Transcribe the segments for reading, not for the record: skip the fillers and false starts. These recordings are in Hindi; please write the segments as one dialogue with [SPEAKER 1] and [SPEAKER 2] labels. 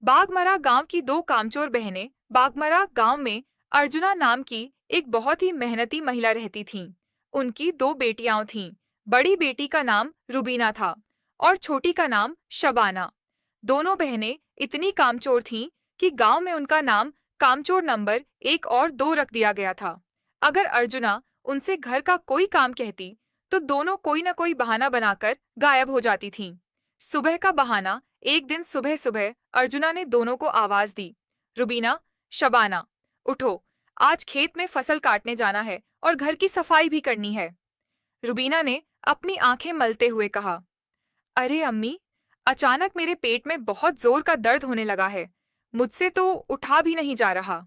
[SPEAKER 1] बागमरा गांव की दो कामचोर बहनें। बागमरा गांव में अर्जुना नाम की एक बहुत ही मेहनती महिला रहती थीं। उनकी दो बेटियां थीं। बड़ी बेटी का नाम रुबीना था और छोटी का नाम शबाना। दोनों बहनें इतनी कामचोर थीं कि गांव में उनका नाम कामचोर नंबर 1 और 2 रख दिया गया था। अगर अर्जुना उनसे घर का कोई काम कहती तो दोनों कोई न कोई बहाना बनाकर गायब हो जाती थीं। सुबह का बहाना। एक दिन सुबह सुबह अर्जुना ने दोनों को आवाज दी, रुबीना, शबाना, उठो, आज खेत में फसल काटने जाना है और घर की सफाई भी करनी है। रुबीना ने अपनी आंखें मलते हुए कहा, अरे अम्मी, अचानक मेरे पेट में बहुत जोर का दर्द होने लगा है, मुझसे तो उठा भी नहीं जा रहा।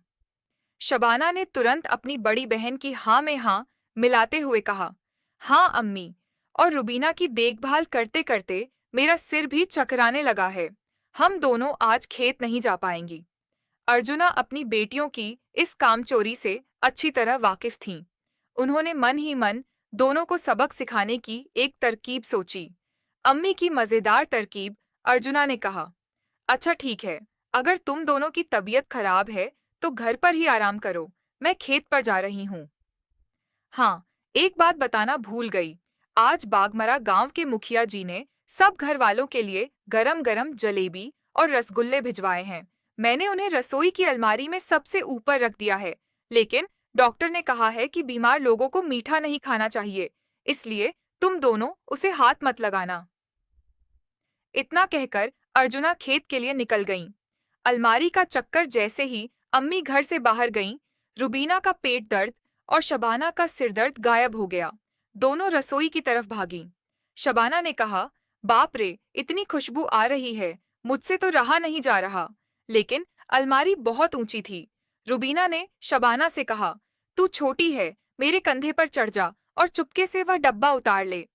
[SPEAKER 1] शबाना ने तुरंत अपनी बड़ी बहन की हाँ में हाँ मिलाते हुए कहा, हाँ अम्मी, और रुबीना की देखभाल करते करते मेरा सिर भी चकराने लगा है। हम दोनों आज खेत नहीं जा पाएंगी। अर्जुना अपनी बेटियों की इस कामचोरी से अच्छी तरह वाकिफ थीं। उन्होंने मन ही मन दोनों को सबक सिखाने की एक तरकीब सोची। अम्मी की मजेदार तरकीब। अर्जुना ने कहा, अच्छा ठीक है, अगर तुम दोनों की तबीयत खराब है तो घर पर ही आराम करो, मैं खेत पर जा रही हूँ। हाँ, एक बात बताना भूल गई। आज बागमरा गांव के मुखिया जी ने सब घर वालों के लिए गरम गरम जलेबी और रसगुल्ले भिजवाए हैं। मैंने उन्हें रसोई की अलमारी में सबसे ऊपर रख दिया है, लेकिन डॉक्टर ने कहा है कि बीमार लोगों को मीठा नहीं खाना चाहिए, इसलिए तुम दोनों उसे हाथ मत लगाना। इतना कहकर अर्जुना खेत के लिए निकल गईं। अलमारी का चक्कर जैसे ही अम्मी घर से बाहर गईं, रुबीना का पेट दर्द और शबाना का सिरदर्द गायब हो गया। दोनों रसोई की तरफ भागीं। शबाना ने कहा, बाप रे, इतनी खुशबू आ रही है, मुझसे तो रहा नहीं जा रहा। लेकिन अलमारी बहुत ऊंची थी। रुबीना ने शबाना से कहा, तू छोटी है, मेरे कंधे पर चढ़ जा और चुपके से वह डब्बा उतार ले।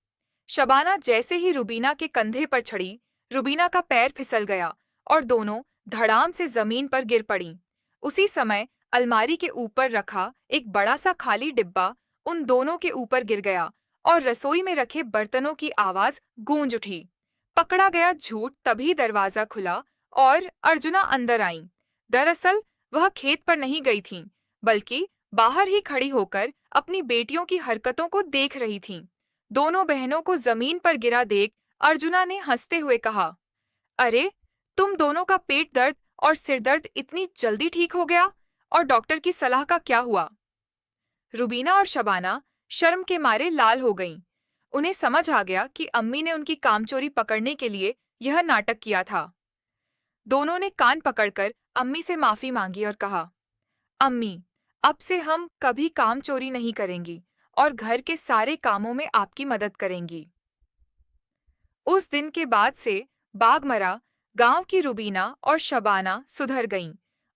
[SPEAKER 1] शबाना जैसे ही रुबीना के कंधे पर चढ़ी, रुबीना का पैर फिसल गया और दोनों धड़ाम से जमीन पर गिर पड़ीं। उसी समय अलमारी के ऊपर रखा एक बड़ा सा खाली डिब्बा उन दोनों के ऊपर गिर गया और रसोई में रखे बर्तनों की आवाज गूंज उठी। पकड़ा गया झूठ। तभी दरवाजा खुला और अर्जुना अंदर आईं। दरअसल वह खेत पर नहीं गई थीं, बल्कि बाहर ही खड़ी होकर अपनी बेटियों की हरकतों को देख रही थीं। दोनों बहनों को जमीन पर गिरा देख अर्जुना ने हंसते हुए कहा, अरे, तुम दोनों का पेट दर्द और सिर दर्द इतनी जल्दी ठीक हो गया, और डॉक्टर की सलाह का क्या हुआ? रुबीना और शबाना शर्म के मारे लाल हो गईं। उन्हें समझ आ गया कि अम्मी ने उनकी कामचोरी पकड़ने के लिए यह नाटक किया था। दोनों ने कान पकड़कर अम्मी से माफी मांगी और कहा, अम्मी, अब से हम कभी कामचोरी नहीं करेंगी और घर के सारे कामों में आपकी मदद करेंगी। उस दिन के बाद से बागमरा गांव की रुबीना और शबाना सुधर गईं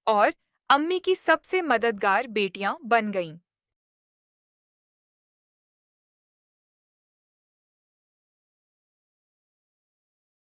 [SPEAKER 1] और अम्मी की सबसे मददगार बेटियां बन गईं।